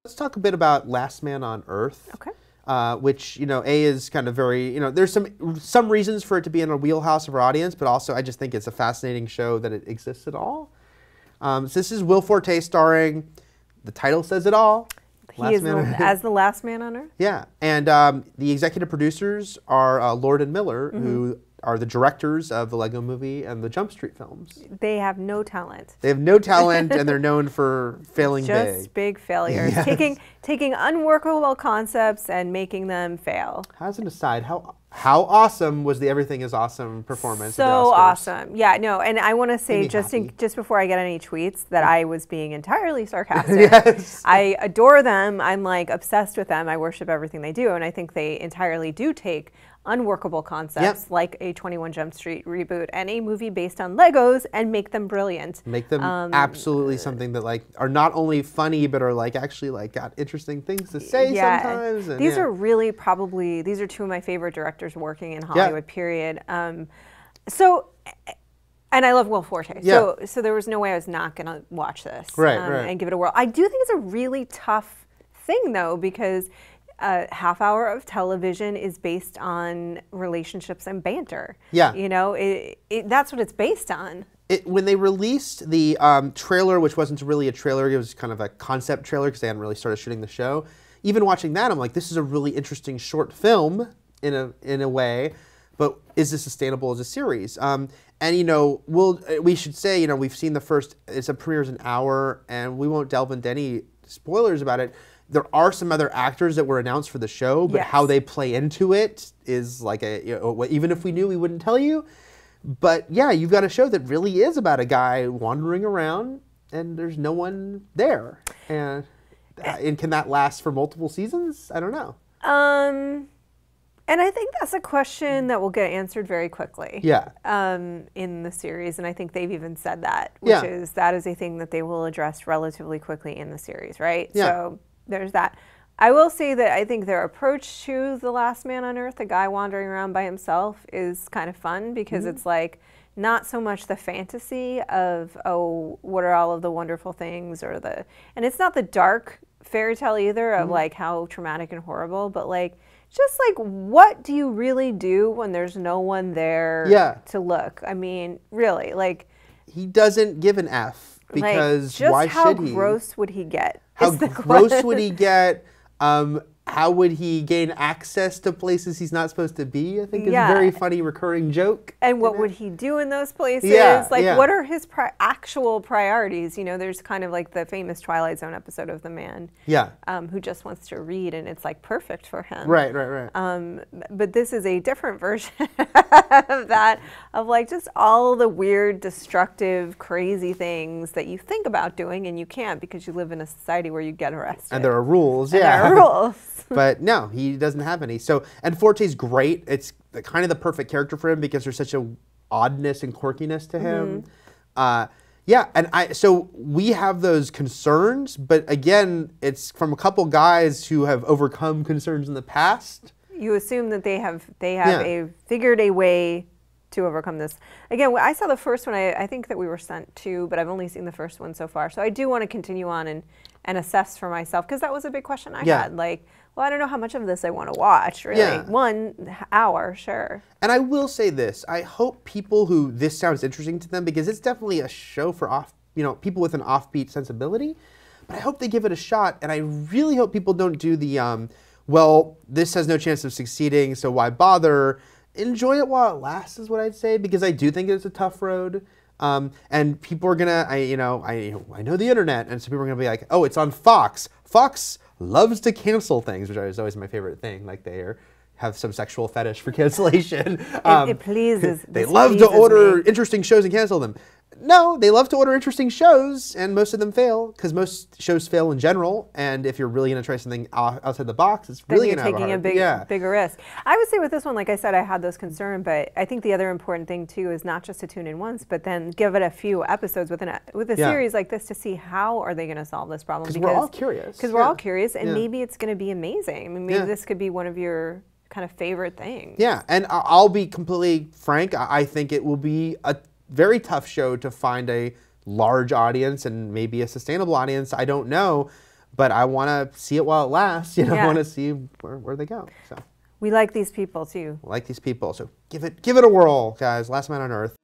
Let's talk a bit about Last Man on Earth. Okay. Which, A is kind of very, there's some reasons for it to be in a wheelhouse of our audience, but also I just think it's a fascinating show that it exists at all. So this is Will Forte starring, the title says it all. He is as the last man on Earth? Yeah, and the executive producers are Lord and Miller, who are the directors of the Lego Movie and the Jump Street films. They have no talent. They have no talent, and they're known for failing Just big failures. Yes. Taking unworkable concepts and making them fail. As an aside, how awesome was the Everything is Awesome performance? So awesome. Yeah, no, and I want to say just before I get any tweets that I was being entirely sarcastic. Yes. I adore them. I'm like obsessed with them. I worship everything they do, and I think they entirely do take unworkable concepts like a 21 Jump Street reboot and a movie based on Legos and make them brilliant. Make them absolutely something that are not only funny but are actually got interesting things to say sometimes. And, these are really these are two of my favorite directors working in Hollywood, period. And I love Will Forte. Yeah. So there was no way I was not going to watch this right. and give it a whirl. I do think it's a really tough thing though, because a half hour of television is based on relationships and banter. Yeah. That's what it's based on. When they released the trailer, which wasn't really a trailer, it was kind of a concept trailer because they hadn't really started shooting the show. Even watching that, I'm like, this is a really interesting short film in a way, but is this sustainable as a series? And we should say, we've seen the first. It premieres an hour, and we won't delve into any spoilers about it. There are some other actors that were announced for the show, but how they play into it is even if we knew, we wouldn't tell you. But yeah, you've got a show that really is about a guy wandering around and there's no one there. And can that last for multiple seasons? I don't know. And I think that's a question that will get answered very quickly. Yeah. In the series, and I think they've even said that, which is a thing that they will address relatively quickly in the series, right? Yeah. So there's that. I will say that I think their approach to The Last Man on Earth, the guy wandering around by himself, is kind of fun because it's not so much the fantasy of, what are all of the wonderful things, and it's not the dark fairy tale either of how traumatic and horrible, but just what do you really do when there's no one there to look? I mean, really, he doesn't give an F because why should he? How gross would he get? How gross would he get? How would he gain access to places he's not supposed to be? I think is a very funny recurring joke. And what would he do in those places? What are his actual priorities? There's kind of the famous Twilight Zone episode of the man who just wants to read, and it's perfect for him. Right. But this is a different version of that, of just all the weird, destructive, crazy things that you think about doing and you can't because you live in a society where you get arrested. And there are rules. There are rules. But no, he doesn't have any. And Forte's great. It's kind of the perfect character for him because there's such a oddness and quirkiness to him. So we have those concerns, but again, it's from a couple guys who have overcome concerns in the past. You assume that they have figured a way to overcome this. Again, I saw the first one. I think that we were sent two, but I've only seen the first one so far. So I do want to continue on and assess for myself, because that was a big question I had. I don't know how much of this I want to watch, really. Yeah. 1 hour, sure. And I will say this. I hope people who this sounds interesting to them, because it's definitely a show for people with an offbeat sensibility, but I hope they give it a shot, and I really hope people don't do the, this has no chance of succeeding, so why bother? Enjoy it while it lasts is what I'd say, because I do think it's a tough road. And people are gonna, I know the internet, and so people are gonna be like, oh, it's on Fox. Fox loves to cancel things, which is always my favorite thing. They have some sexual fetish for cancellation. It pleases. They love to order interesting shows and cancel them. No, they love to order interesting shows, and most of them fail, because most shows fail in general. And if you're really going to try something outside the box, it's really going to have taking a bigger risk. I would say with this one, like I said, I had those concerns, but I think the other important thing too is not just to tune in once, but then give it a few episodes with a series like this to see how are they going to solve this problem. Because we're all curious. Because we're all curious, and maybe it's going to be amazing. I mean, maybe this could be one of your kind of favorite things. Yeah, and I'll be completely frank. I think it will be a very tough show to find a large audience and maybe a sustainable audience. I don't know. but I want to see it while it lasts. I Yeah. want to see where they go. So We like these people too. I like these people. So give it a whirl, guys. Last Man on Earth.